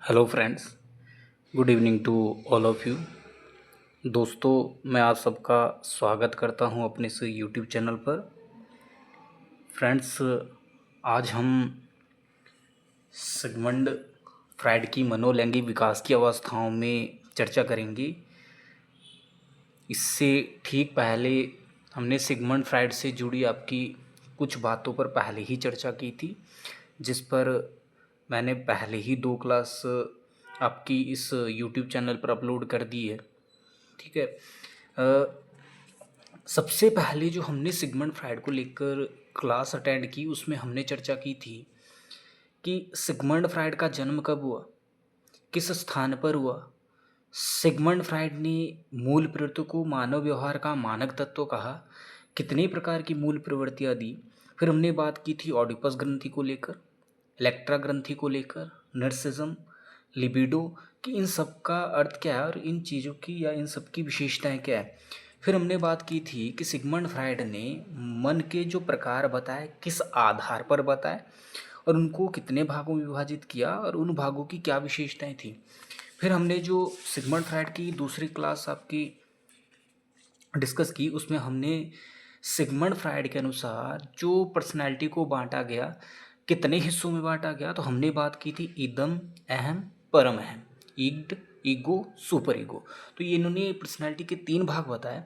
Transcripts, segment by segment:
Hello friends, good evening to all of you. दोस्तों, मैं आप सबका स्वागत करता हूं अपने इस यूट्यूब चैनल पर। फ्रेंड्स, आज हम सिगमंड फ्रायड की मनोलैंगिक विकास की अवस्थाओं में चर्चा करेंगे। इससे ठीक पहले हमने सिगमंड फ्रायड से जुड़ी आपकी कुछ बातों पर पहले ही चर्चा की थी, जिस पर मैंने पहले ही 2 क्लास आपकी इस यूट्यूब चैनल पर अपलोड कर दी है। ठीक है। सबसे पहले जो हमने सिगमंड फ्रायड को लेकर क्लास अटेंड की, उसमें हमने चर्चा की थी कि सिगमंड फ्रायड का जन्म कब हुआ, किस स्थान पर हुआ। सिगमंड फ्रायड ने मूल प्रवृत्ति को मानव व्यवहार का मानक तत्व कहा, कितने प्रकार की मूल प्रवृत्तियाँ दी। फिर हमने बात की थी ऑडिपस ग्रंथि को लेकर, इलेक्ट्रा ग्रंथि को लेकर, नर्सिज्म, लिबिडो, कि इन सब का अर्थ क्या है और इन चीज़ों की या इन सब की विशेषताएं क्या है। फिर हमने बात की थी कि सिगमंड फ्रायड ने मन के जो प्रकार बताए किस आधार पर बताए और उनको कितने भागों में विभाजित किया और उन भागों की क्या विशेषताएं थी। फिर हमने जो सिगमंड फ्रायड की दूसरी क्लास आपकी डिस्कस की, उसमें हमने सिगमंड फ्रायड के अनुसार जो पर्सनैलिटी को बांटा गया, कितने हिस्सों में बांटा गया, तो हमने बात की थी इदम, अहम, परम अहम, इड, ईगो, सुपर ईगो। तो ये इन्होंने पर्सनैलिटी के 3 भाग बताए।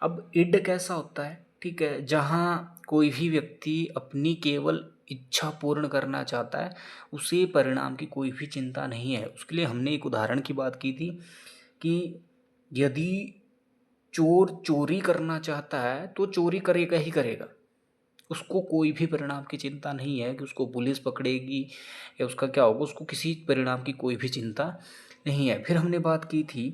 अब इड कैसा होता है, ठीक है, जहाँ कोई भी व्यक्ति अपनी केवल इच्छा पूर्ण करना चाहता है, उसे परिणाम की कोई भी चिंता नहीं है। उसके लिए हमने एक उदाहरण की बात की थी कि यदि चोर चोरी करना चाहता है तो चोरी करेगा ही करेगा, उसको कोई भी परिणाम की चिंता नहीं है कि उसको पुलिस पकड़ेगी या उसका क्या होगा, उसको किसी परिणाम की कोई भी चिंता नहीं है। फिर हमने बात की थी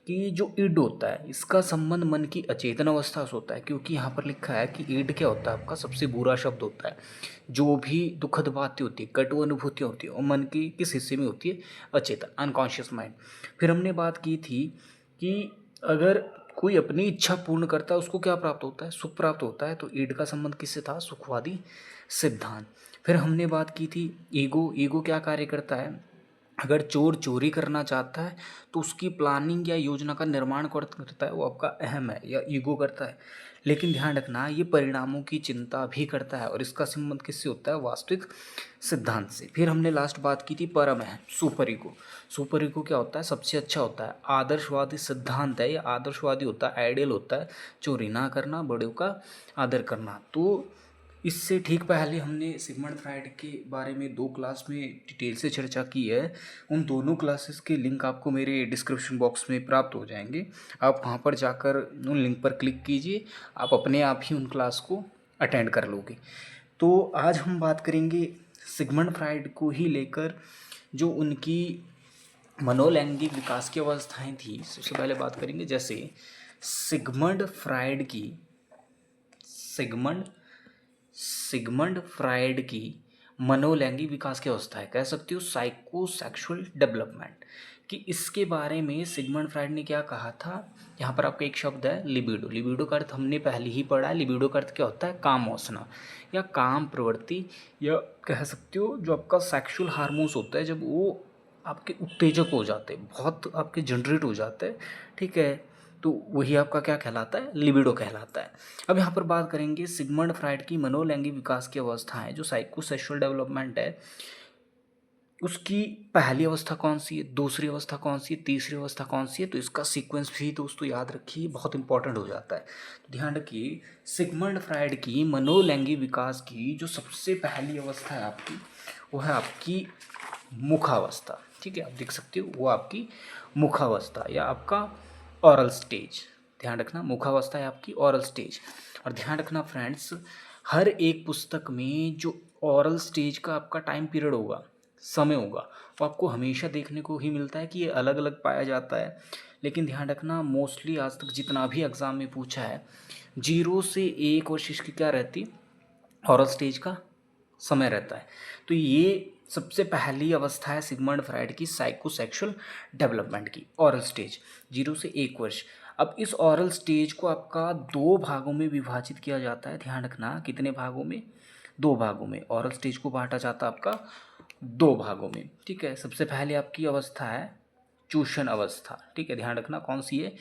कि जो ईड होता है, इसका संबंध मन की अचेतन अवस्था से होता है, क्योंकि यहाँ पर लिखा है कि ईड क्या होता है, आपका सबसे बुरा शब्द होता है। जो भी दुखद बातें होती है, कटु अनुभूतियाँ होती है, और मन की किस हिस्से में होती है, अचेतन, अनकॉन्शियस माइंड। फिर हमने बात की थी कि अगर कोई अपनी इच्छा पूर्ण करता है, उसको क्या प्राप्त होता है, सुख प्राप्त होता है। तो ईड का संबंध किससे था, सुखवादी सिद्धांत। फिर हमने बात की थी ईगो। ईगो क्या कार्य करता है, अगर चोर चोरी करना चाहता है तो उसकी प्लानिंग या योजना का निर्माण करता है, वो आपका अहम है या ईगो करता है। लेकिन ध्यान रखना, ये परिणामों की चिंता भी करता है और इसका संबंध किससे होता है, वास्तविक सिद्धांत से। फिर हमने लास्ट बात की थी परम अहम, सुपर ईगो। सुपर ईगो क्या होता है, सबसे अच्छा होता है, आदर्शवादी सिद्धांत है, ये आदर्शवादी होता है, आइडियल होता है, चोरी ना करना, बड़ों का आदर करना। तो इससे ठीक पहले हमने सिगमंड फ्रायड के बारे में 2 क्लास में डिटेल से चर्चा की है। उन दोनों क्लासेस के लिंक आपको मेरे डिस्क्रिप्शन बॉक्स में प्राप्त हो जाएंगे। आप वहां पर जाकर उन लिंक पर क्लिक कीजिए, आप अपने आप ही उन क्लास को अटेंड कर लोगे। तो आज हम बात करेंगे सिगमंड फ्रायड को ही लेकर, जो उनकी मनोलैंगिक विकास की अवस्थाएं थी। सबसे पहले बात करेंगे जैसे सिगमंड फ्रायड की सिगमंड सिगमंड फ्रायड की मनोलैंगिक विकास की अवस्था है, कह सकती हो साइकोसेक्सुअल डेवलपमेंट, कि इसके बारे में सिगमंड फ्रायड ने क्या कहा था। यहाँ पर आपका एक शब्द है लिबिडो। लिबिडो का अर्थ हमने पहले ही पढ़ा है। लिबिडो का अर्थ क्या होता है, काम वासना या काम प्रवृत्ति, या कह सकते हो जो आपका सेक्सुअल हार्मोन्स होता है, जब वो आपके उत्तेजक हो जाते हैं, बहुत आपके जनरेट हो जाते हैं, ठीक है, तो वही आपका क्या कहलाता है, लिबिडो कहलाता है। अब यहाँ पर बात करेंगे सिगमंड फ्रायड की मनोलैंगिक विकास की अवस्थाएं, जो साइकोसेक्सुअल डेवलपमेंट है, उसकी पहली अवस्था कौन सी है, दूसरी अवस्था कौन सी है, तीसरी अवस्था कौन सी है। तो इसका सीक्वेंस भी दोस्तों याद रखिए, बहुत इंपॉर्टेंट हो जाता है। तो ध्यान रखिए, सिगमंड फ्रायड की मनोलैंगिक विकास की जो सबसे पहली अवस्था है आपकी, वो है आपकी मुखावस्था। ठीक है, आप देख सकते हो, वो आपकी मुखावस्था या आपका ऑरल स्टेज। ध्यान रखना, मुखावस्था है आपकी ऑरल स्टेज। और ध्यान रखना फ्रेंड्स, हर एक पुस्तक में जो ऑरल स्टेज का आपका टाइम पीरियड होगा, समय होगा, वो आपको हमेशा देखने को ही मिलता है कि ये अलग अलग पाया जाता है। लेकिन ध्यान रखना, मोस्टली आज तक जितना भी एग्ज़ाम में पूछा है, 0 से 1 वर्ष की क्या रहती, ऑरल स्टेज का समय रहता है। तो ये सबसे पहली अवस्था है सिगमंड फ्रायड की साइकोसेक्सुअल डेवलपमेंट की, ऑरल स्टेज, 0 से 1 वर्ष। अब इस ऑरल स्टेज को आपका 2 भागों में विभाजित किया जाता है। ध्यान रखना, कितने भागों में, 2 भागों में ऑरल स्टेज को बांटा जाता है आपका दो भागों में। ठीक है, सबसे पहले आपकी अवस्था है चूषण अवस्था। ठीक है, ध्यान रखना कौन सी है,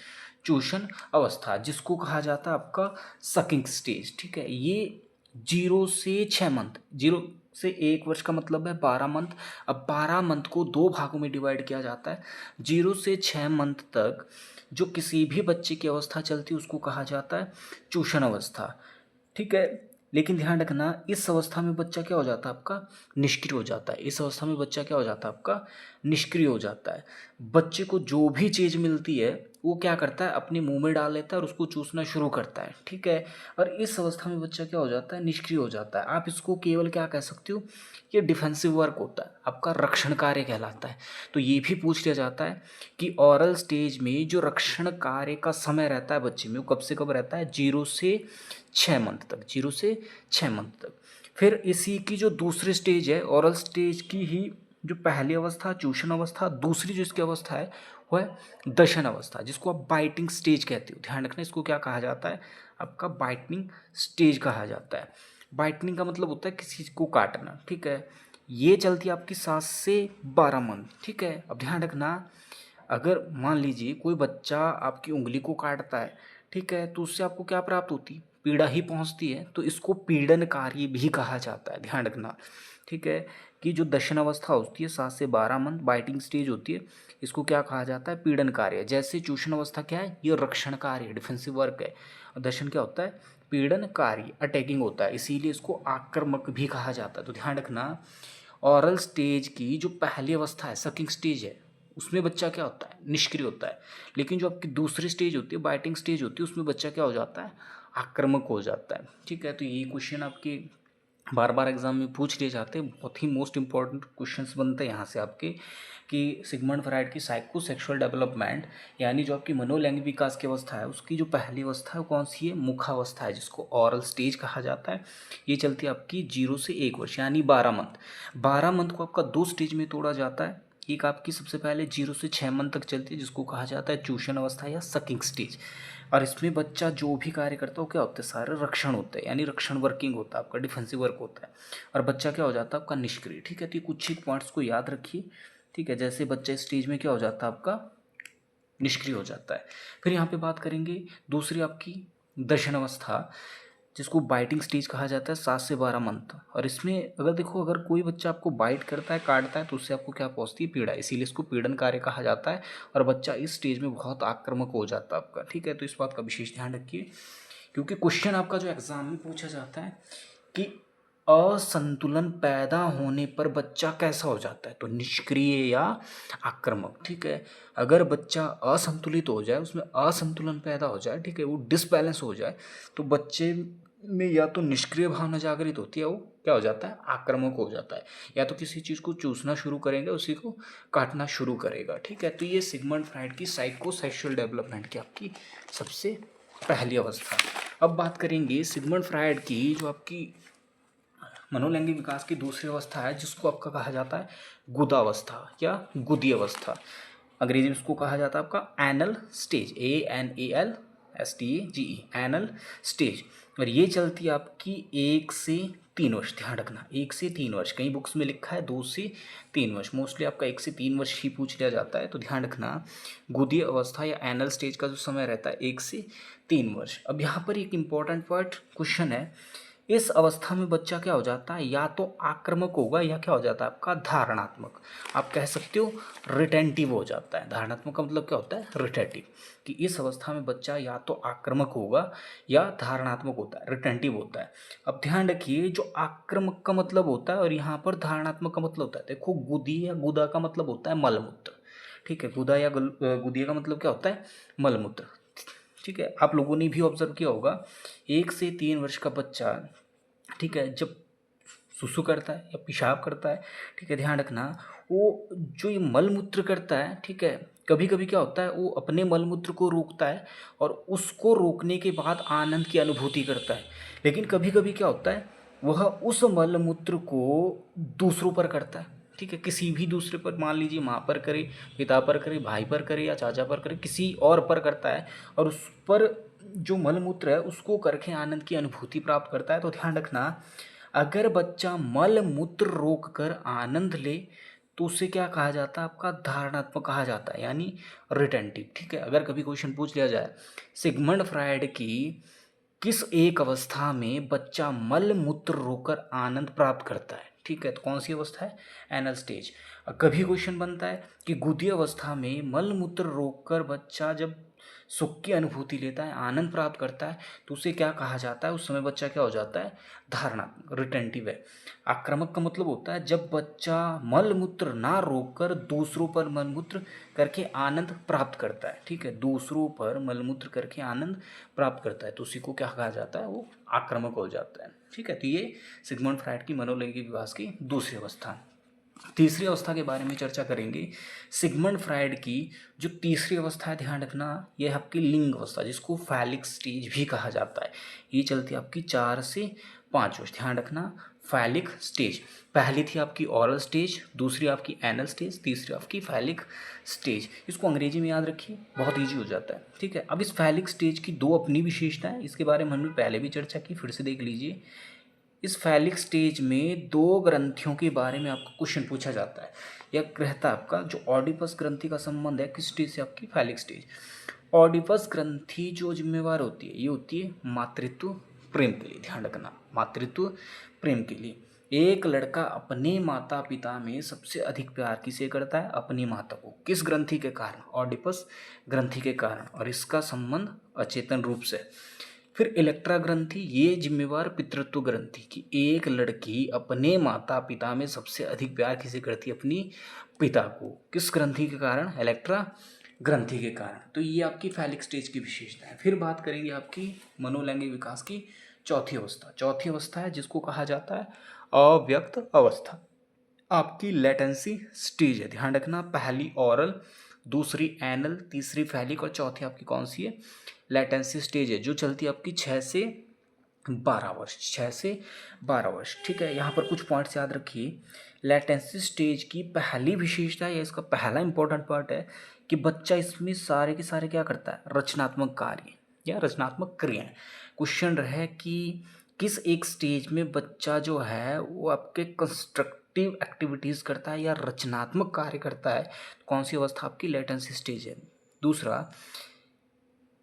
चूषण अवस्था, जिसको कहा जाता है आपका सकिंग स्टेज। ठीक है, ये 0 से 6 मंथ, 0 से 1 वर्ष का मतलब है 12 मंथ। अब 12 मंथ को दो भागों में डिवाइड किया जाता है। 0 से 6 मंथ तक जो किसी भी बच्चे की अवस्था चलती है उसको कहा जाता है चूषण अवस्था। ठीक है, लेकिन ध्यान रखना इस अवस्था में बच्चा क्या हो जाता है आपका, निष्क्रिय हो जाता है। इस अवस्था में बच्चा क्या हो जाता है आपका, निष्क्रिय हो जाता है। बच्चे को जो भी चीज़ मिलती है वो क्या करता है, अपने मुंह में डाल लेता है और उसको चूसना शुरू करता है। ठीक है, और इस अवस्था में बच्चा क्या हो जाता है, निष्क्रिय हो जाता है। आप इसको केवल क्या कह सकते हो, ये डिफेंसिव वर्क होता है, आपका रक्षण कार्य कहलाता है। तो ये भी पूछ लिया जाता है कि ऑरल स्टेज में जो रक्षण कार्य का समय रहता है बच्चे में, वो कब से कब रहता है, 0 से 6 मंथ तक, 0 से 6 मंथ तक। फिर इसी की जो दूसरी स्टेज है, ओरल स्टेज की ही जो पहली अवस्था चूषण अवस्था, दूसरी जो इसकी अवस्था है वो है दशन अवस्था, जिसको आप बाइटिंग स्टेज कहते हो। ध्यान रखना इसको क्या कहा जाता है, आपका बाइटिंग स्टेज कहा जाता है। बाइटिंग का मतलब होता है किसी चीज़ को काटना। ठीक है, ये चलती है आपकी 7 से 12 मंथ। ठीक है, अब ध्यान रखना अगर मान लीजिए कोई बच्चा आपकी उंगली को काटता है, ठीक है, तो उससे आपको क्या प्राप्त होती है, पीड़ा ही पहुंचती है। तो इसको पीड़न कार्य भी कहा जाता है, ध्यान रखना। ठीक है, कि जो दशन अवस्था होती है 7 से 12 मंथ बाइटिंग स्टेज होती है, इसको क्या कहा जाता है, पीड़न कार्य। जैसे चूषण अवस्था क्या है, ये रक्षण कार्य डिफेंसिव वर्क है, और दशन क्या होता है, पीड़न कार्य अटैकिंग होता है, इसीलिए इसको आक्रामक भी कहा जाता है। तो ध्यान रखना ऑरल स्टेज की जो पहली अवस्था है सकिंग स्टेज है, उसमें बच्चा क्या होता है, निष्क्रिय होता है। लेकिन जो आपकी दूसरी स्टेज होती है बाइटिंग स्टेज होती है, उसमें बच्चा क्या हो जाता है, आक्रामक हो जाता है। ठीक है, तो ये क्वेश्चन आपके बार बार एग्जाम में पूछ लिए जाते हैं, बहुत ही मोस्ट इंपॉर्टेंट क्वेश्चंस बनते हैं यहाँ से आपके, कि सिगमंड फ्राइड की साइको सेक्सुअल डेवलपमेंट, यानी जो आपकी मनोलैंगिक विकास की अवस्था है उसकी जो पहली अवस्था है वो कौन सी है, मुखावस्था है, जिसको ऑरल स्टेज कहा जाता है। ये चलती है आपकी 0 से 1 वर्ष यानी 12 मंथ। 12 मंथ को आपका दो स्टेज में तोड़ा जाता है। एक आपकी सबसे पहले 0 से 6 मंथ तक चलती है, जिसको कहा जाता है चूषण अवस्था या सकिंग स्टेज। और इसमें बच्चा जो भी कार्य करता है वो क्या होता है, सारे रक्षण होते हैं, यानी रक्षण वर्किंग होता है आपका, डिफेंसिव वर्क होता है। और बच्चा क्या हो जाता है आपका, निष्क्रिय। ठीक है, तो ये कुछ ही पॉइंट्स को याद रखिए। ठीक है, जैसे बच्चा स्टेज में क्या हो जाता है आपका, निष्क्रिय हो जाता है। फिर यहाँ पे बात करेंगे दूसरी आपकी दर्शन अवस्था, जिसको बाइटिंग स्टेज कहा जाता है 7 से 12 मंथ। और इसमें अगर देखो, अगर कोई बच्चा आपको बाइट करता है, काटता है, तो उससे आपको क्या पहुंचती है, पीड़ा, इसीलिए इसको पीड़न कार्य कहा जाता है। और बच्चा इस स्टेज में बहुत आक्रामक हो जाता है आपका। ठीक है, तो इस बात का विशेष ध्यान रखिए, क्योंकि क्वेश्चन आपका जो एग्जाम में पूछा जाता है कि असंतुलन पैदा होने पर बच्चा कैसा हो जाता है, तो निष्क्रिय या आक्रामक। ठीक है, अगर बच्चा असंतुलित हो जाए, उसमें असंतुलन पैदा हो जाए, ठीक है, वो डिसबैलेंस हो जाए, तो बच्चे में या तो निष्क्रिय भावना जागृत होती है, वो क्या हो जाता है, आक्रामक हो जाता है, या तो किसी चीज़ को चूसना शुरू करेंगे, उसी को काटना शुरू करेगा। ठीक है, तो ये सिगमंड फ्राइड की साइको सेक्सुअल डेवलपमेंट की आपकी सबसे पहली अवस्था। अब बात करेंगे सिगमंड फ्राइड की जो आपकी मनोलैंगिक विकास की दूसरी अवस्था है, जिसको आपका कहा जाता है गुदावस्था या गुदी अवस्था। अंग्रेजी में इसको कहा जाता है आपका anal stage, ANALSTAGE, anal stage. और ये चलती है आपकी 1 से 3 वर्ष। ध्यान रखना 1 से 3 वर्ष, कई बुक्स में लिखा है 2 से 3 वर्ष, मोस्टली आपका 1 से 3 वर्ष ही पूछ लिया जाता है। तो ध्यान रखना गुदी अवस्था या एनल स्टेज का जो समय रहता है 1 से 3 वर्ष। अब यहाँ पर एक इम्पॉर्टेंट पॉइंट क्वेश्चन है, इस अवस्था में बच्चा क्या हो जाता है, या तो आक्रामक होगा या क्या हो जाता है आपका, धारणात्मक। आप कह सकते हो रिटेंटिव हो जाता है। धारणात्मक का मतलब क्या होता है, रिटेंटिव, कि इस अवस्था में बच्चा या तो आक्रामक होगा या धारणात्मक होता है, रिटेंटिव होता है। अब ध्यान रखिए, जो आक्रामक का मतलब होता है और यहाँ पर धारणात्मक का मतलब होता है, देखो गुदी या गुदा का मतलब होता है मलमूत्र। ठीक है, गुदा या गुदिया का मतलब क्या होता है, मलमूत्र। ठीक है, आप लोगों ने भी ऑब्जर्व किया होगा 1 से 3 वर्ष का बच्चा, ठीक है, जब सुसु करता है या पेशाब करता है, ठीक है, ध्यान रखना वो जो ये मलमूत्र करता है, ठीक है, कभी कभी क्या होता है, वो अपने मलमूत्र को रोकता है और उसको रोकने के बाद आनंद की अनुभूति करता है। लेकिन कभी कभी क्या होता है, वह उस मलमूत्र को दूसरों पर करता है। ठीक है, किसी भी दूसरे पर, मान लीजिए माँ पर करे, पिता पर करे, भाई पर करे या चाचा पर करे, किसी और पर करता है, और उस पर जो मलमूत्र है उसको करके आनंद की अनुभूति प्राप्त करता है। तो ध्यान रखना अगर बच्चा मल मूत्र रोक कर आनंद ले तो उसे क्या कहा जाता है, आपका धारणात्मक कहा जाता है, यानी रिटेंटिव। ठीक है, अगर कभी क्वेश्चन पूछ लिया जाए सिगमंड फ्रायड की किस एक अवस्था में बच्चा मल मूत्र रोकर आनंद प्राप्त करता है, ठीक है, तो कौन सी अवस्था है, एनल स्टेज। कभी क्वेश्चन बनता है कि गुदी अवस्था में मल मूत्र रोककर बच्चा जब सुख की अनुभूति लेता है, आनंद प्राप्त करता है, तो उसे क्या कहा जाता है, उस समय बच्चा क्या हो जाता है, धारणात्मक, रिटेंटिव है। आक्रामक का मतलब होता है जब बच्चा मल मूत्र ना रोककर दूसरों पर मल मूत्र करके आनंद प्राप्त करता है। ठीक है, दूसरों पर मल मूत्र करके आनंद प्राप्त करता है तो उसी को क्या कहा जाता है, वो आक्रामक हो जाता है। ठीक है, तो ये सिगमंड फ्रायड की मनोलैंगिक विकास की दूसरी अवस्था। तीसरी अवस्था के बारे में चर्चा करेंगे। सिगमंड फ्रायड की जो तीसरी अवस्था है, ध्यान रखना, यह है आपकी लिंग अवस्था, जिसको फैलिक स्टेज भी कहा जाता है। ये चलती है आपकी 4 से 5 वर्ष, ध्यान रखना, फैलिक स्टेज। पहली थी आपकी ऑरल स्टेज, दूसरी आपकी एनल स्टेज, तीसरी आपकी फैलिक स्टेज। इसको अंग्रेजी में याद रखिए, बहुत ईजी हो जाता है। ठीक है, अब इस फैलिक स्टेज की दो अपनी विशेषताएं, इसके बारे में हमने पहले भी चर्चा की, फिर से देख लीजिए। इस फैलिक स्टेज में दो ग्रंथियों के बारे में आपको क्वेश्चन पूछा जाता है। यह रहता है आपका जो ऑडिपस ग्रंथि का संबंध है किस स्टेज से, आपकी फैलिक स्टेज। ऑडिपस ग्रंथि जो जिम्मेवार होती है, ये होती है मातृत्व प्रेम के लिए, ध्यान रखना, मातृत्व प्रेम के लिए। एक लड़का अपने माता पिता में सबसे अधिक प्यार किसे करता है, अपनी माता को, किस ग्रंथि के कारण, ऑडिपस ग्रंथि के कारण, और इसका संबंध अचेतन रूप से। फिर इलेक्ट्रा ग्रंथि, ये जिम्मेवार पितृत्व ग्रंथि की, एक लड़की अपने माता पिता में सबसे अधिक प्यार किसे करती है, अपनी पिता को, किस ग्रंथि के कारण, इलेक्ट्रा ग्रंथि के कारण। तो ये आपकी फैलिक स्टेज की विशेषता है। फिर बात करेंगे आपकी मनोलैंगिक विकास की चौथी अवस्था। चौथी अवस्था है जिसको कहा जाता है अव्यक्त अवस्था, आपकी लेटेंसी स्टेज है, ध्यान रखना, पहली ऑरल, दूसरी एनल, तीसरी फैलिक और चौथी आपकी कौन सी है, लेटेंसी स्टेज है, जो चलती है आपकी 6 से 12 वर्ष, 6 से 12 वर्ष। ठीक है, यहाँ पर कुछ पॉइंट्स याद रखिए। लेटेंसी स्टेज की पहली विशेषता या इसका पहला इंपॉर्टेंट पार्ट है कि बच्चा इसमें सारे के सारे क्या करता है, रचनात्मक कार्य या रचनात्मक क्रियाएं। क्वेश्चन रहे कि किस एक स्टेज में बच्चा जो है वो आपके कंस्ट्रक्टिव एक्टिविटीज़ करता है या रचनात्मक कार्य करता है, कौन सी अवस्था आपकी लेटेंसी स्टेज है। दूसरा,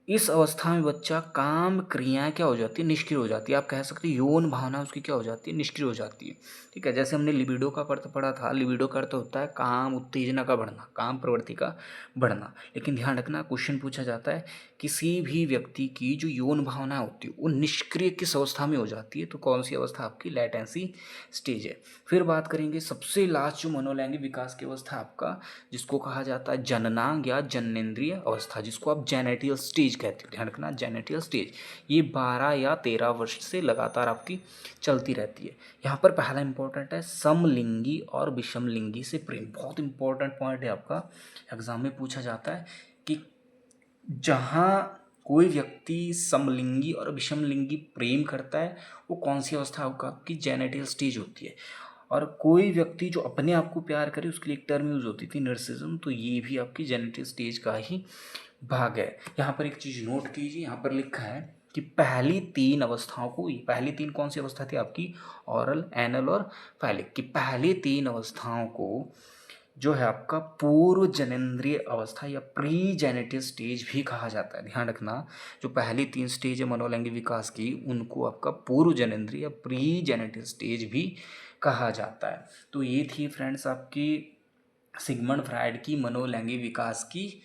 इस अवस्था में बच्चा काम क्रियाएं क्या हो जाती है, निष्क्रिय हो जाती है। आप कह सकते हैं यौन भावना उसकी क्या हो जाती है, निष्क्रिय हो जाती है। ठीक है, जैसे हमने लिबिडो का अर्थ पढ़ा था, लिबिडो का अर्थ होता है काम उत्तेजना का बढ़ना, काम प्रवृत्ति का बढ़ना। लेकिन ध्यान रखना, क्वेश्चन पूछा जाता है किसी भी व्यक्ति की जो यौन भावना होती है वो निष्क्रिय किस अवस्था में हो जाती है, तो कौन सी अवस्था आपकी लेटेंसी स्टेज है। फिर बात करेंगे सबसे लास्ट जो मनोलैंगिक विकास की अवस्था आपका, जिसको कहा जाता है जननांग या जननेंद्रिय अवस्था, जिसको आप जेनेटियल स्टेज कहते हो, ध्यान रखना, जेनेटियल स्टेज। ये 12 या 13 वर्ष से लगातार आपकी चलती रहती है। यहाँ पर पहला इंपॉर्टेंट है समलिंगी और विषमलिंगी से प्रेम, बहुत इंपॉर्टेंट पॉइंट है आपका, एग्जाम में पूछा जाता है कि जहाँ कोई व्यक्ति समलिंगी और विषमलिंगी प्रेम करता है वो कौन सी अवस्था होगा, आपकी जेनेटियल स्टेज होती है। और कोई व्यक्ति जो अपने आप को प्यार करे उसके लिए एक टर्म यूज होती थी नर्सिज्म, तो ये भी आपकी जेनेटिक स्टेज का ही भाग है। यहाँ पर एक चीज़ नोट कीजिए, यहाँ पर लिखा है कि पहली 3 अवस्थाओं को, पहली 3 कौन सी अवस्था थी आपकी, ऑरल, एनल और फैलिक की, पहली 3 अवस्थाओं को जो है आपका पूर्व जनेंद्रिय अवस्था या प्री जेनेटिव स्टेज भी कहा जाता है। ध्यान रखना, जो पहली 3 स्टेज है मनोलैंगिक विकास की, उनको आपका पूर्व जनेंद्रिय या प्री जेनेटिव स्टेज भी कहा जाता है। तो ये थी फ्रेंड्स आपकी सिगमंड फ्रायड की मनोलैंगिक विकास की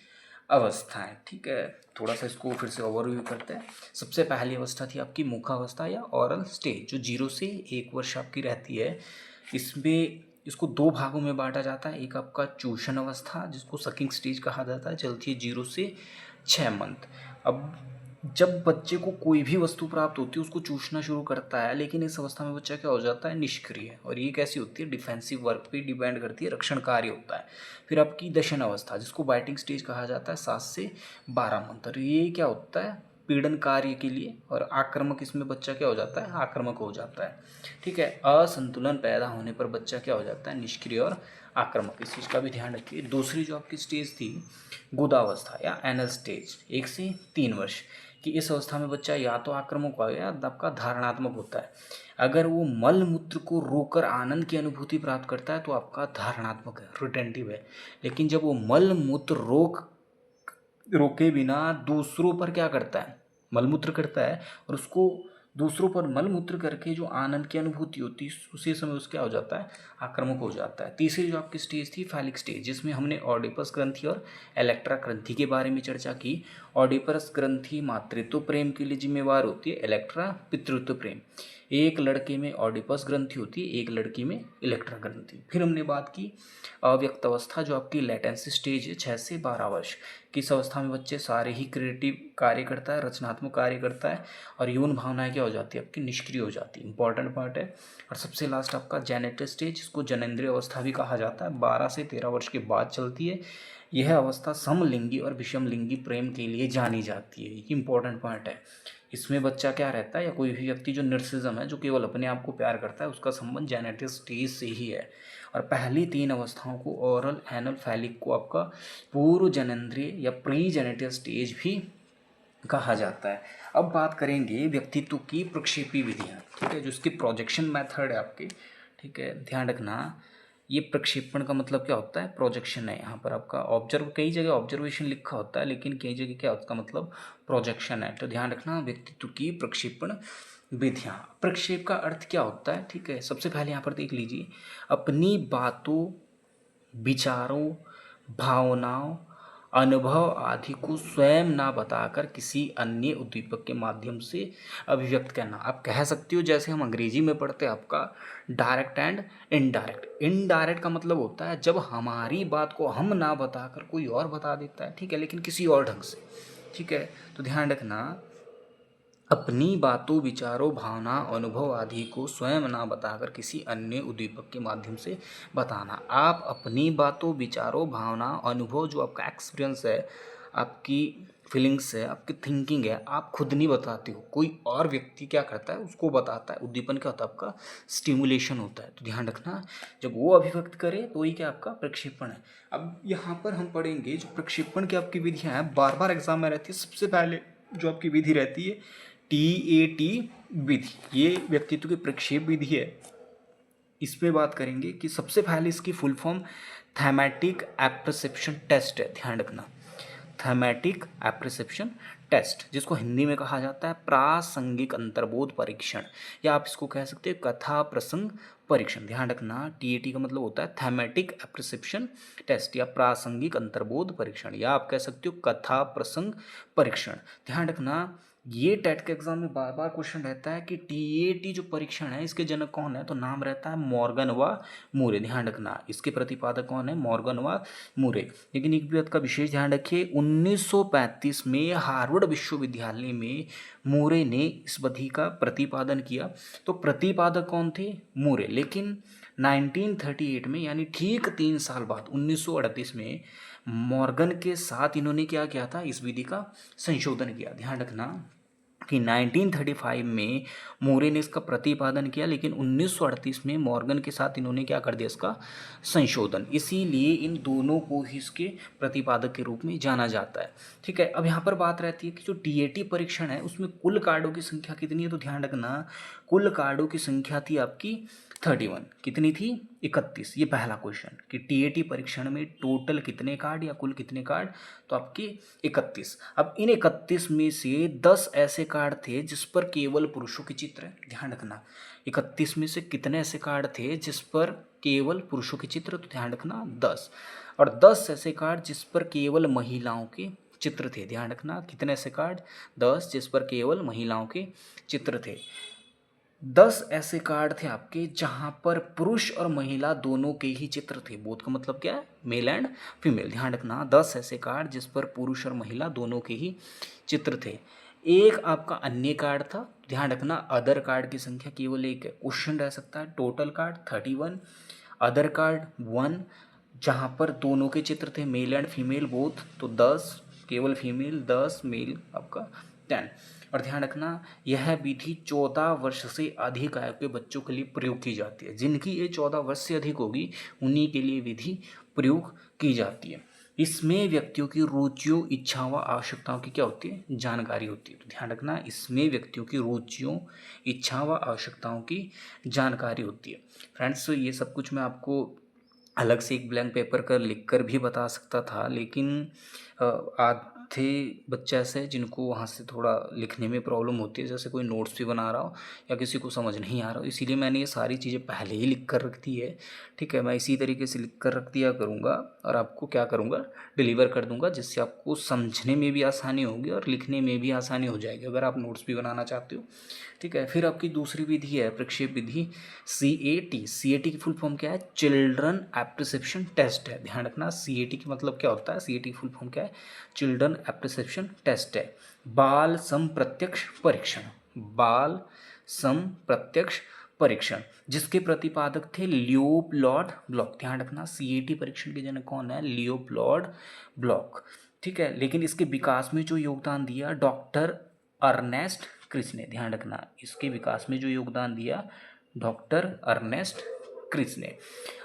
अवस्थाएं। ठीक है, थोड़ा सा इसको फिर से ओवरव्यू करते हैं। सबसे पहली अवस्था थी आपकी मुखावस्था या ऑरल स्टेज, जो 0 से 1 वर्ष आपकी रहती है। इसमें इसको 2 भागों में बांटा जाता है। एक आपका चूषण अवस्था, जिसको सकिंग स्टेज कहा जाता है, चलती है 0 से 6 मंथ। अब जब बच्चे को कोई भी वस्तु प्राप्त होती है उसको चूसना शुरू करता है, लेकिन इस अवस्था में बच्चा क्या हो जाता है, निष्क्रिय। और ये कैसी होती है, डिफेंसिव वर्क पे डिपेंड करती है, रक्षण कार्य होता है। फिर आपकी दशन अवस्था, जिसको बाइटिंग स्टेज कहा जाता है, 7 से 12 मंथ। और ये क्या होता है, पीड़न कार्य के लिए, और आक्रामक, इसमें बच्चा क्या हो जाता है, आक्रामक हो जाता है। ठीक है, असंतुलन पैदा होने पर बच्चा क्या हो जाता है, निष्क्रिय और आक्रामक। इस चीज़ का भी ध्यान रखिए। दूसरी जो आपकी स्टेज थी गुदावस्था या एनल स्टेज, 1 से 3 वर्ष। कि इस अवस्था में बच्चा या तो आक्रामक होगा या आपका धारणात्मक होता है। अगर वो मल मूत्र को रोककर आनंद की अनुभूति प्राप्त करता है तो आपका धारणात्मक है, रिटेंटिव है। लेकिन जब वो मल मूत्र रोके बिना दूसरों पर क्या करता है, मलमूत्र करता है, और उसको दूसरों पर मलमूत्र करके जो आनंद की अनुभूति होती है उसी समय उसका क्या हो जाता है, आक्रामक हो जाता है। तीसरी जो आपकी स्टेज थी फैलिक स्टेज, जिसमें हमने ऑडिपस ग्रंथि और इलेक्ट्रा ग्रंथि के बारे में चर्चा की। ऑडिपस ग्रंथि मातृत्व प्रेम के लिए जिम्मेवार होती है, इलेक्ट्रा पितृत्व प्रेम। एक लड़के में ऑडिपस ग्रंथि होती है, एक लड़की में इलेक्ट्रा ग्रंथि। फिर हमने बात की अव्यक्त अवस्था, जो आपकी लेटेंसी स्टेज है 6 से 12 वर्ष। किस अवस्था में बच्चे सारे ही क्रिएटिव कार्य करता है, रचनात्मक कार्य करता है, और यौन भावनाएं क्या हो जाती है, आपकी निष्क्रिय हो जाती है। इंपॉर्टेंट पार्ट है। और सबसे लास्ट आपका जेनेटल स्टेज, जिसको जनेंद्रिय अवस्था भी कहा जाता है, 12 से 13 वर्ष के बाद चलती है। यह अवस्था समलिंगी और विषमलिंगी प्रेम के लिए जानी जाती है। ये इंपॉर्टेंट पॉइंट है। इसमें बच्चा क्या रहता है, या कोई भी व्यक्ति जो नर्सिज्म है, जो केवल अपने आप को प्यार करता है, उसका संबंध जेनेटिक स्टेज से ही है। और पहली 3 अवस्थाओं को ओरल, एनल, फैलिक को आपका पूर्व जनेंद्रिय या प्री जेनेटिक स्टेज भी कहा जाता है। अब बात करेंगे व्यक्तित्व की प्रक्षेपी विधियाँ, ठीक है, जो इसकी प्रोजेक्शन मेथड है आपकी, ठीक है, ध्यान रखना। ये प्रक्षेपण का मतलब क्या होता है, प्रोजेक्शन है। यहाँ पर आपका ऑब्जर्व, कई जगह ऑब्जर्वेशन लिखा होता है, लेकिन कई जगह क्या उसका मतलब प्रोजेक्शन है। तो ध्यान रखना, व्यक्तित्व की प्रक्षेपण विधियाँ। प्रक्षेप का अर्थ क्या होता है, ठीक है। सबसे पहले यहाँ पर देख लीजिए, अपनी बातों, विचारों, भावनाओं, अनुभव आदि को स्वयं ना बताकर किसी अन्य उद्दीपक के माध्यम से अभिव्यक्त करना। आप कह सकते हो जैसे हम अंग्रेजी में पढ़ते हैं आपका डायरेक्ट एंड इनडायरेक्ट। इनडायरेक्ट का मतलब होता है जब हमारी बात को हम ना बताकर कोई और बता देता है, ठीक है, लेकिन किसी और ढंग से, ठीक है। तो ध्यान रखना, अपनी बातों, विचारों, भावना, अनुभव आदि को स्वयं ना बताकर किसी अन्य उद्दीपक के माध्यम से बताना। आप अपनी बातों, विचारों, भावना, अनुभव, जो आपका एक्सपीरियंस है, आपकी फीलिंग्स है, आपकी थिंकिंग है, आप खुद नहीं बताते हो, कोई और व्यक्ति क्या करता है, उसको बताता है। उद्दीपन क्या होता है, आपका स्टिमुलेशन होता है। तो ध्यान रखना, जब वो अभिव्यक्त करे तो ही क्या आपका प्रक्षेपण है। अब यहाँ पर हम पढ़ेंगे जो प्रक्षेपण की आपकी विधियाँ हैं, बार बार एग्जाम में रहती है। सबसे पहले जो आपकी विधि रहती है TAT विधि, ये व्यक्तित्व की प्रक्षेप विधि है। इसमें बात करेंगे कि सबसे पहले इसकी फुल फॉर्म थैमेटिक एप्रिसिएप्शन टेस्ट है। ध्यान रखना, थैमेटिक एप्रिसिएप्शन टेस्ट, जिसको हिंदी में कहा जाता है प्रासंगिक अंतर्बोध परीक्षण, या आप इसको कह सकते हैं कथा प्रसंग परीक्षण। ध्यान रखना, TAT का मतलब होता है थैमेटिक एप्रिसिएप्शन टेस्ट या प्रासंगिक अंतर्बोध परीक्षण, या आप कह सकते हो कथा प्रसंग परीक्षण। ध्यान रखना, ये टेट के एग्जाम में बार बार क्वेश्चन रहता है कि TAT जो परीक्षण है इसके जनक कौन है, तो नाम रहता है मॉर्गन व मूरे। ध्यान रखना, इसके प्रतिपादक कौन है, मॉर्गन व मूरे। लेकिन एक बात का विशेष ध्यान रखिए, 1935 में हार्वर्ड विश्वविद्यालय में मूरे ने इस विधि का प्रतिपादन किया। तो प्रतिपादक कौन थे, मूरे। लेकिन 1938 में, यानी ठीक 3 साल बाद 1938 में, मॉर्गन के साथ इन्होंने क्या किया था, इस विधि का संशोधन किया। ध्यान रखना कि 1935 में मूरे ने इसका प्रतिपादन किया, लेकिन 1938 में मॉर्गन के साथ इन्होंने क्या कर दिया, इसका संशोधन। इसीलिए इन दोनों को ही इसके प्रतिपादक के रूप में जाना जाता है, ठीक है। अब यहाँ पर बात रहती है कि जो TAT परीक्षण है उसमें कुल कार्डों की संख्या कितनी है, तो ध्यान रखना, कुल कार्डों की संख्या थी आपकी 31। कितनी थी, 31। ये पहला क्वेश्चन कि TAT परीक्षण में टोटल कितने कार्ड या कुल कितने कार्ड, तो आपके 31। अब इन 31 में से 10 ऐसे कार्ड थे जिस पर केवल पुरुषों के चित्र है। ध्यान रखना, 31 में से कितने ऐसे कार्ड थे जिस पर केवल पुरुषों के चित्र, तो ध्यान रखना 10। और 10 ऐसे कार्ड जिस पर केवल महिलाओं के चित्र थे। ध्यान रखना, कितने ऐसे कार्ड, 10 जिस पर केवल महिलाओं के चित्र थे। 10 ऐसे कार्ड थे आपके जहां पर पुरुष और महिला दोनों के ही चित्र थे। बोथ का मतलब क्या है, मेल एंड फीमेल। ध्यान रखना, 10 ऐसे कार्ड जिस पर पुरुष और महिला दोनों के ही चित्र थे। एक आपका अन्य कार्ड था। ध्यान रखना, अदर कार्ड की संख्या केवल एक है। क्वेश्चन रह सकता है टोटल कार्ड 31, अदर कार्ड 1, जहां पर दोनों के चित्र थे, मेल एंड फीमेल बोथ, तो 10 केवल फीमेल, 10 मेल, आपका 10। और ध्यान रखना, यह विधि 14 वर्ष से अधिक आयु के बच्चों के लिए प्रयोग की जाती है। जिनकी एज 14 वर्ष से अधिक होगी उन्हीं के लिए विधि प्रयोग की जाती है। इसमें व्यक्तियों की रुचियों, इच्छाओं व आवश्यकताओं की क्या होती है, जानकारी होती है। तो ध्यान रखना, इसमें व्यक्तियों की रुचियों, इच्छाओं व आवश्यकताओं की जानकारी होती है। फ्रेंड्स, ये सब कुछ मैं आपको अलग से एक ब्लैंक पेपर कर लिख कर भी बता सकता था, लेकिन आधे बच्चे ऐसे हैं जिनको वहाँ से थोड़ा लिखने में प्रॉब्लम होती है, जैसे कोई नोट्स भी बना रहा हो या किसी को समझ नहीं आ रहा हो, इसीलिए मैंने ये सारी चीज़ें पहले ही लिख कर रख दी है। ठीक है, मैं इसी तरीके से लिख कर रख दिया करूँगा और आपको क्या करूँगा, डिलीवर कर दूँगा, जिससे आपको समझने में भी आसानी होगी और लिखने में भी आसानी हो जाएगी, अगर आप नोट्स भी बनाना चाहते हो। ठीक है, फिर आपकी दूसरी विधि है प्रक्षेप विधि, CAT। CAT की फुल फॉर्म क्या है, चिल्ड्रन एप्रिसिएशन टेस्ट है। ध्यान रखना, CAT की मतलब क्या होता है, CAT की फुल फॉर्म क्या है, चिल्ड्रन एप्रिसिएशन टेस्ट है। बाल सम प्रत्यक्ष परीक्षण, बाल सम प्रत्यक्ष परीक्षण, जिसके प्रतिपादक थे लियोपोल्ड ब्लॉक। ध्यान रखना, CAT परीक्षण के जनक कौन है, लियोपोल्ड ब्लॉक। ठीक है, लेकिन इसके विकास में जो योगदान दिया डॉक्टर अर्नेस्ट क्रिच ने। ध्यान रखना, इसके विकास में जो योगदान दिया डॉक्टर अर्नेस्ट क्रिच ने।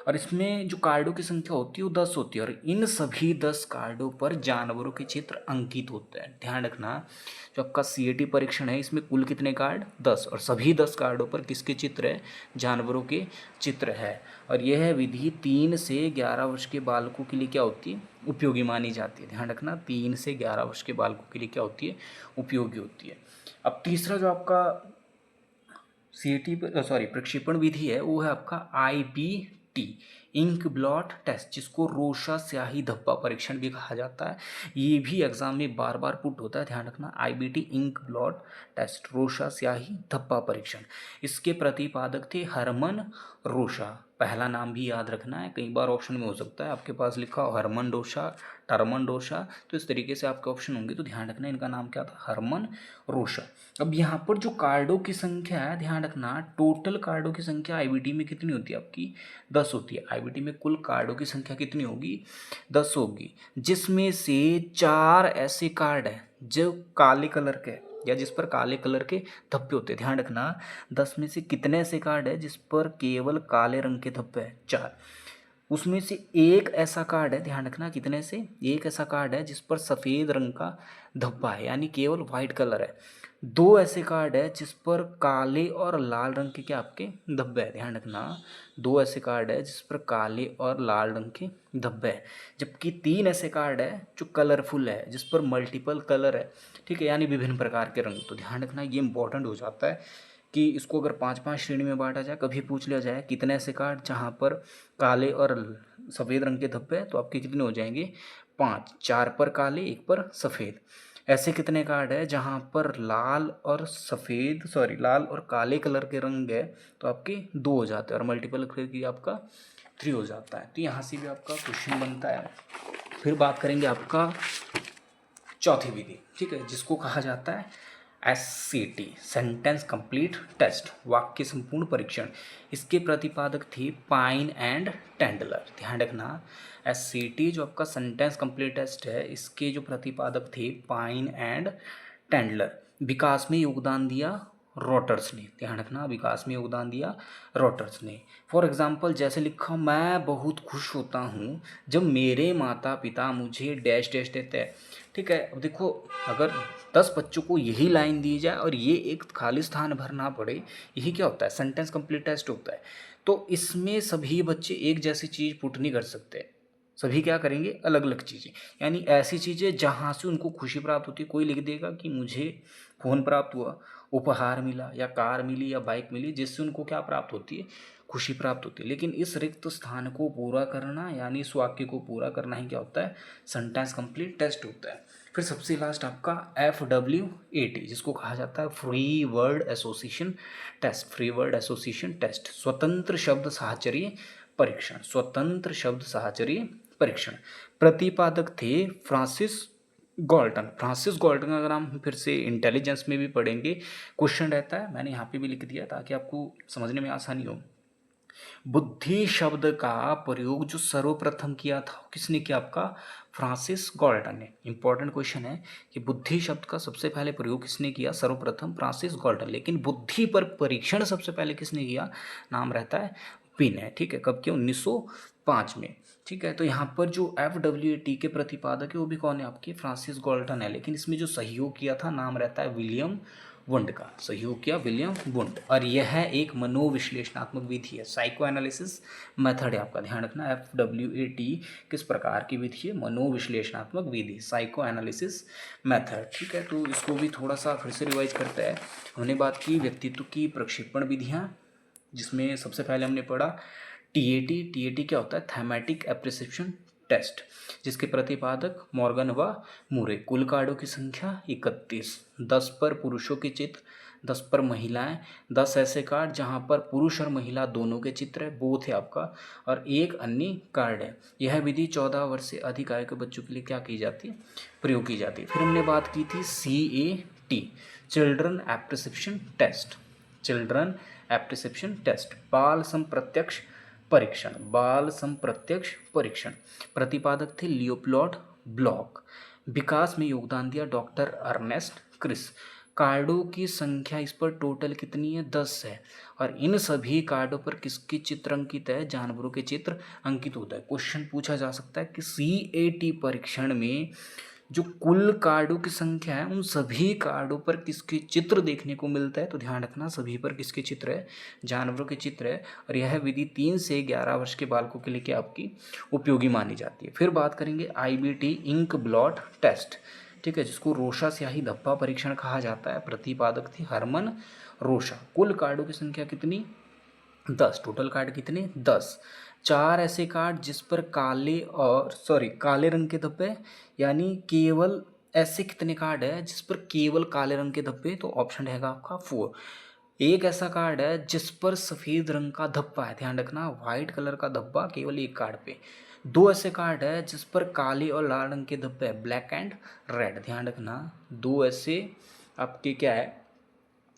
और इसमें जो कार्डों की संख्या होती है वो 10 होती है, और इन सभी 10 कार्डों पर जानवरों के चित्र अंकित होते हैं। ध्यान रखना, जो आपका CAT परीक्षण है इसमें कुल कितने कार्ड, 10, और सभी 10 कार्डों पर किसके चित्र है, जानवरों के चित्र है। और यह विधि 3 से 11 वर्ष के बालकों के लिए क्या होती है, उपयोगी मानी जाती है। ध्यान रखना, 3 से 11 वर्ष के बालकों के लिए क्या होती है, उपयोगी होती है। अब तीसरा जो आपका प्रक्षेपण विधि है वो है आपका IBT, इंक ब्लॉट टेस्ट, जिसको रोशा स्याही धब्बा परीक्षण भी कहा जाता है। ये भी एग्जाम में बार बार पुट होता है। ध्यान रखना, IBT ink blot test, Rorschach स्याही धब्बा परीक्षण। इसके प्रतिपादक थे हरमन रोशा। पहला नाम भी याद रखना है, कई बार ऑप्शन में हो सकता है आपके पास लिखा हो हरमन डोशा, टर्मन डोशा, तो इस तरीके से आपके ऑप्शन होंगे, तो ध्यान रखना इनका नाम क्या था, हरमन रोशा। अब यहाँ पर जो कार्डों की संख्या है, ध्यान रखना, टोटल कार्डों की संख्या IBT में कितनी होती है आपकी, 10 होती है। IBT में कुल कार्डों की संख्या कितनी होगी, 10 होगी, जिसमें से 4 ऐसे कार्ड हैं जो काले कलर के, या जिस पर काले कलर के धब्बे होते हैं। ध्यान रखना, 10 में से कितने ऐसे कार्ड है जिस पर केवल काले रंग के धब्बे हैं, 4। उसमें से एक ऐसा कार्ड है, ध्यान रखना कितने से, एक ऐसा कार्ड है जिस पर सफ़ेद रंग का धब्बा है, यानी केवल वाइट कलर है। 2 ऐसे कार्ड है जिस पर काले और लाल रंग के क्या आपके धब्बे है। ध्यान रखना, 2 ऐसे कार्ड है जिस पर काले और लाल रंग के धब्बे है, जबकि 3 ऐसे कार्ड है जो कलरफुल है, जिस पर मल्टीपल कलर है। ठीक है, यानी विभिन्न प्रकार के रंग। तो ध्यान रखना, ये इंपॉर्टेंट हो जाता है कि इसको अगर 5-5 श्रेणी में बांटा जाए, कभी पूछ लिया जाए कितने ऐसे कार्ड जहाँ पर काले और सफ़ेद रंग के धब्बे हैं, तो आपके कितने हो जाएंगे, 5। 4 पर काले, 1 पर सफ़ेद। ऐसे कितने कार्ड है जहाँ पर लाल और काले कलर के रंग है, तो आपके 2 हो जाते हैं, और मल्टीपल कलर की आपका 3 हो जाता है। तो यहाँ से भी आपका क्वेश्चन बनता है। फिर बात करेंगे आपका चौथी विधि, ठीक है, जिसको कहा जाता है SCT, सेंटेंस कंप्लीट टेस्ट, वाक्य संपूर्ण परीक्षण। इसके प्रतिपादक थे पाइन एंड टेंडलर। ध्यान रखना, SCT जो आपका सेंटेंस कंप्लीट टेस्ट है, इसके जो प्रतिपादक थे पाइन एंड टेंडलर। विकास में योगदान दिया रॉटर्स ने। ध्यान रखना, विकास में योगदान दिया रॉटर्स ने। फॉर एग्जाम्पल जैसे लिखा, मैं बहुत खुश होता हूँ जब मेरे माता पिता मुझे डैश डैश देते हैं। ठीक है, अब देखो, अगर 10 बच्चों को यही लाइन दी जाए और ये एक खाली स्थान भरना पड़े, यही क्या होता है, सेंटेंस कंप्लीट टेस्ट होता है। तो इसमें सभी बच्चे एक जैसी चीज़ पुट नहीं कर सकते, सभी क्या करेंगे, अलग अलग चीज़ें, यानी ऐसी चीज़ें जहाँ से उनको खुशी प्राप्त होती है। कोई लिख देगा कि मुझे फ़ोन प्राप्त हुआ, उपहार मिला, या कार मिली, या बाइक मिली, जिससे उनको क्या प्राप्त होती है, खुशी प्राप्त होती है। लेकिन इस रिक्त स्थान को पूरा करना, यानी इस वाक्य को पूरा करना ही क्या होता है, सेंटेंस कंप्लीट टेस्ट होता है। फिर सबसे लास्ट आपका FWAT, जिसको कहा जाता है free word association test. Free word association test, स्वतंत्र शब्द साहचर्य परीक्षण, स्वतंत्र शब्द साहचर्य परीक्षण। प्रतिपादक थे फ्रांसिस गॉल्टन। फ्रांसिस गॉल्टन अगर हम फिर से इंटेलिजेंस में भी पढ़ेंगे, क्वेश्चन रहता है, मैंने यहाँ पे भी लिख दिया ताकि आपको समझने में आसानी हो। बुद्धि शब्द का प्रयोग जो सर्वप्रथम किया था, किसने किया, आपका फ्रांसिस गॉल्टन ने। इंपॉर्टेंट क्वेश्चन है कि बुद्धि शब्द का सबसे पहले प्रयोग किसने किया, सर्वप्रथम फ्रांसिस गॉल्टन। लेकिन बुद्धि पर परीक्षण सबसे पहले किसने किया, नाम रहता है पिन है। ठीक है, कब किया, 1905 में। ठीक है। तो यहाँ पर जो FWAT के प्रतिपादक है वो भी कौन है आपके, फ्रांसिस गाल्टन है। लेकिन इसमें जो सहयोग किया था नाम रहता है विलियम वुंड का, सहयोग किया विलियम वुंड। और यह एक मनोविश्लेषणात्मक विधि है, साइको एनालिसिस मेथड है आपका, ध्यान रखना। FWAT किस प्रकार की विधि है, मनोविश्लेषणात्मक विधि, साइको एनालिसिस मेथड। ठीक है, तो इसको भी थोड़ा सा फिर से रिवाइज करते हैं। हमने बात की व्यक्तित्व की प्रक्षेपण विधियाँ, जिसमें सबसे पहले हमने पढ़ा TAT क्या होता है, थैमेटिक एप्रिसिएशन टेस्ट, जिसके प्रतिपादक मॉर्गन व मूरे। कुल कार्डों की संख्या 31, 10 पर पुरुषों के चित्र, 10 पर महिलाएं, 10 ऐसे कार्ड जहां पर पुरुष और महिला दोनों के चित्र है, बोथ है आपका, और एक अन्य कार्ड है। यह विधि 14 वर्ष से अधिक आयु के बच्चों के लिए क्या की जाती है, प्रयोग की जाती है। फिर हमने बात की थी CAT, children appreciation test, children appreciation test, बाल संप्रत्यक्ष परीक्षण, बाल संप्रत्यक्ष परीक्षण। प्रतिपादक थे लियोपोल्ड ब्लॉक। विकास में योगदान दिया डॉक्टर अर्नेस्ट क्रिस। कार्डों की संख्या इस पर टोटल कितनी है, 10 है। और इन सभी कार्डों पर किसके चित्र अंकित है, जानवरों के चित्र अंकित होता है। क्वेश्चन पूछा जा सकता है कि CAT परीक्षण में जो कुल कार्डों की संख्या है उन सभी कार्डों पर किसके चित्र देखने को मिलता है, तो ध्यान रखना सभी पर किसके चित्र है, जानवरों के चित्र है। और यह विधि 3 से 11 वर्ष के बालकों के लिए क्या आपकी उपयोगी मानी जाती है। फिर बात करेंगे IBT इंक ब्लॉट टेस्ट, ठीक है, जिसको रोशा स्याही धब्बा परीक्षण कहा जाता है। प्रतिपादक थे हरमन रोशा। कुल कार्डों की संख्या कितनी, 10, टोटल कार्ड कितने, 10। 4 ऐसे कार्ड जिस पर काले रंग के धब्बे, यानी केवल ऐसे कितने कार्ड है जिस पर केवल काले रंग के धब्बे, तो ऑप्शन रहेगा आपका 4। एक ऐसा कार्ड है जिस पर सफ़ेद रंग का धब्बा है, ध्यान रखना, वाइट कलर का धब्बा केवल एक कार्ड पे। 2 ऐसे कार्ड है जिस पर काले और लाल रंग के धब्बे है, ब्लैक एंड रेड, ध्यान रखना। 2 ऐसे आपके क्या है,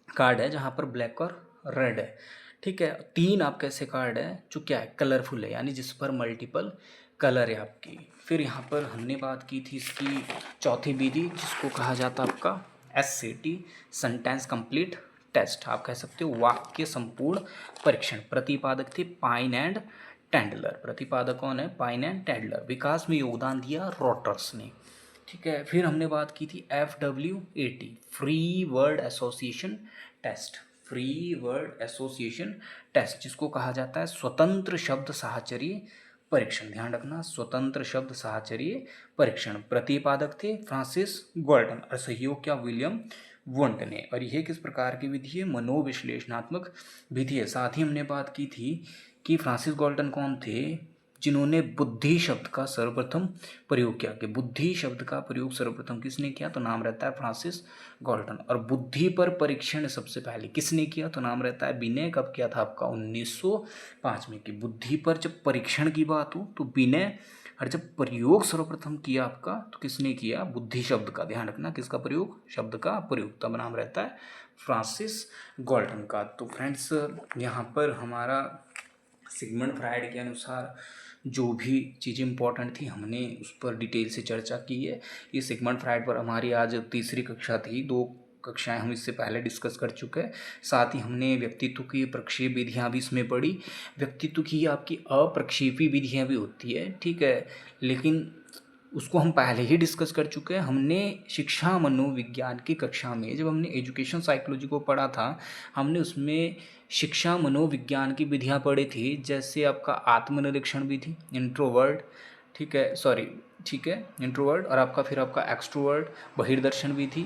कार्ड है जहाँ पर ब्लैक और रेड है। ठीक है, 3 आपके ऐसे कार्ड है जो क्या है, कलरफुल है, यानी जिस पर मल्टीपल कलर है आपकी। फिर यहाँ पर हमने बात की थी इसकी चौथी विधि, जिसको कहा जाता है आपका SCT, सेंटेंस कंप्लीट टेस्ट, आप कह सकते हो वाक्य संपूर्ण परीक्षण। प्रतिपादक थे पाइन एंड टेंडलर। प्रतिपादक कौन है, पाइन एंड टेंडलर। विकास में योगदान दिया रॉटर्स ने। ठीक है, फिर हमने बात की थी FWAT, free word association test, free word association test, जिसको कहा जाता है स्वतंत्र शब्द साहचर्य परीक्षण, ध्यान रखना, स्वतंत्र शब्द साहचर्य परीक्षण। प्रतिपादक थे फ्रांसिस गाल्टन और सहयोग किया विलियम वुंड ने। और यह किस प्रकार की विधि है, मनोविश्लेषणात्मक विधि है। साथ ही हमने बात की थी कि फ्रांसिस गाल्टन कौन थे, जिन्होंने बुद्धि शब्द का सर्वप्रथम प्रयोग किया। कि बुद्धि शब्द का प्रयोग सर्वप्रथम किसने किया, तो नाम रहता है फ्रांसिस गाल्टन। और बुद्धि पर परीक्षण सबसे पहले किसने किया, तो नाम रहता है बिने। कब किया था आपका, 1905 में। कि बुद्धि पर जब परीक्षण की बात हो तो बिने, और जब प्रयोग सर्वप्रथम किया आपका तो किसने किया, बुद्धि शब्द का, ध्यान रखना, किसका प्रयोग, शब्द का प्रयोग, तब नाम रहता है फ्रांसिस गाल्टन का। तो फ्रेंड्स, यहाँ पर हमारा सिगमंड फ्रायड के अनुसार जो भी चीज़ें इंपॉर्टेंट थी हमने उस पर डिटेल से चर्चा की है। ये सिगमंड फ्रायड पर हमारी आज तीसरी कक्षा थी, 2 कक्षाएं हम इससे पहले डिस्कस कर चुके हैं। साथ ही हमने व्यक्तित्व की प्रक्षेप विधियाँ भी इसमें पढ़ी। व्यक्तित्व की आपकी अप्रक्षेपी विधियाँ भी होती है, ठीक है, लेकिन उसको हम पहले ही डिस्कस कर चुके हैं। हमने शिक्षा मनोविज्ञान की कक्षा में जब हमने एजुकेशन साइकोलॉजी को पढ़ा था, हमने उसमें शिक्षा मनोविज्ञान की विधियाँ पढ़ी थी, जैसे आपका आत्मनिरीक्षण विधि, इंट्रोवर्ट, ठीक है, इंट्रोवर्ट, और आपका फिर आपका एक्सट्रोवर्ट, बहिर्दर्शन विधि,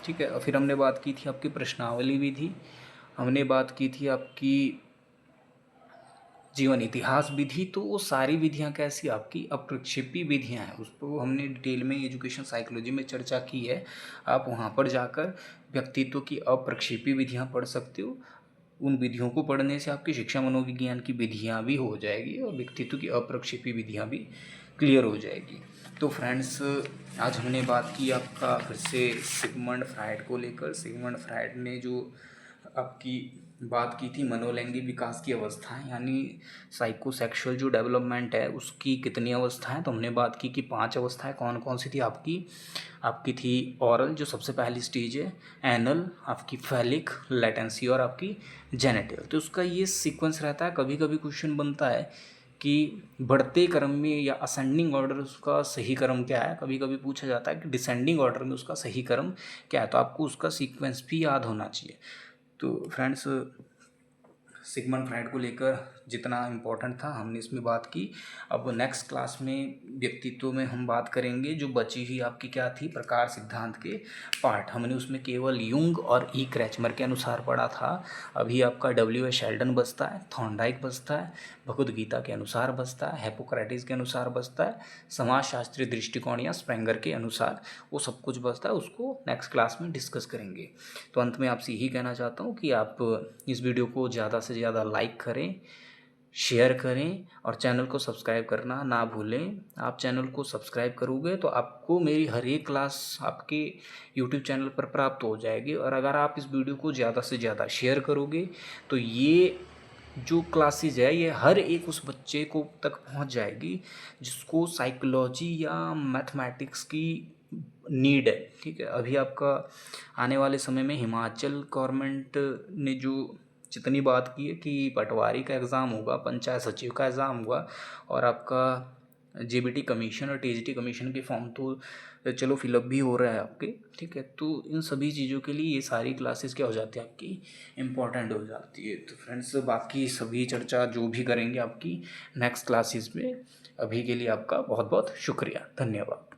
ठीक है। और फिर हमने बात की थी आपकी प्रश्नावली विधि, हमने बात की थी आपकी जीवन इतिहास विधि। तो वो सारी विधियाँ कैसी आपकी अप्रक्षेपी विधियाँ हैं, उसको हमने डिटेल में एजुकेशन साइकोलॉजी में चर्चा की है। आप वहाँ पर जाकर व्यक्तित्व की अप्रक्षेपी विधियाँ पढ़ सकते हो। उन विधियों को पढ़ने से आपकी शिक्षा मनोविज्ञान की विधियाँ भी हो जाएगी और व्यक्तित्व की अप्रक्षेपी विधियाँ भी क्लियर हो जाएगी। तो फ्रेंड्स, आज हमने बात की आपका फिर से सिगमंड फ्रायड को लेकर। सिगमंड फ्रायड ने जो आपकी बात की थी मनोलैंगिक विकास की अवस्थाएं, यानी साइकोसेक्सुअल जो डेवलपमेंट है उसकी कितनी अवस्थाएं, तो हमने बात की कि 5 अवस्थाएं कौन कौन सी थी आपकी थी ऑरल जो सबसे पहली स्टेज है, एनल, आपकी फैलिक, लेटेंसी और आपकी जेनेटल। तो उसका ये सीक्वेंस रहता है। कभी कभी क्वेश्चन बनता है कि बढ़ते क्रम में या असेंडिंग ऑर्डर उसका सही क्रम क्या है। कभी कभी पूछा जाता है कि डिसेंडिंग ऑर्डर में उसका सही क्रम क्या है, तो आपको उसका सीक्वेंस भी याद होना चाहिए। तो फ्रेंड्स, सिगमंड फ्राइड को लेकर जितना इम्पोर्टेंट था हमने इसमें बात की। अब नेक्स्ट क्लास में व्यक्तित्व में हम बात करेंगे जो बची हुई आपकी क्या थी, प्रकार सिद्धांत के पार्ट। हमने उसमें केवल यूंग और ई क्रैचमर के अनुसार पढ़ा था। अभी आपका W.H. शेल्डन बचता है, थॉर्नडाइक बचता है, भगवद गीता के अनुसार बचता है, हिप्पोक्रेटिस के अनुसार बचता है, समाजशास्त्रीय दृष्टिकोण या स्प्रेंगर के अनुसार, वो सब कुछ बचता है। उसको नेक्स्ट क्लास में डिस्कस करेंगे। तो अंत में आपसे यही कहना चाहता हूँ कि आप इस वीडियो को ज़्यादा से ज़्यादा लाइक करें, शेयर करें और चैनल को सब्सक्राइब करना ना भूलें। आप चैनल को सब्सक्राइब करोगे तो आपको मेरी हर एक क्लास आपके यूट्यूब चैनल पर प्राप्त हो जाएगी। और अगर आप इस वीडियो को ज़्यादा से ज़्यादा शेयर करोगे तो ये जो क्लासेस है ये हर एक उस बच्चे को तक पहुंच जाएगी जिसको साइकोलॉजी या मैथमेटिक्स की नीड है। ठीक है, अभी आपका आने वाले समय में हिमाचल गवर्नमेंट ने जो जितनी बात की है कि पटवारी का एग्ज़ाम होगा, पंचायत सचिव का एग्ज़ाम होगा और आपका JBT कमीशन और TGT कमीशन के फॉर्म तो चलो फिलअप भी हो रहा है आपके। ठीक है, तो इन सभी चीज़ों के लिए ये सारी क्लासेस क्या हो जाती है आपकी इम्पोर्टेंट हो जाती है। तो फ्रेंड्स, बाकी सभी चर्चा जो भी करेंगे आपकी नेक्स्ट क्लासेस में। अभी के लिए आपका बहुत बहुत शुक्रिया, धन्यवाद।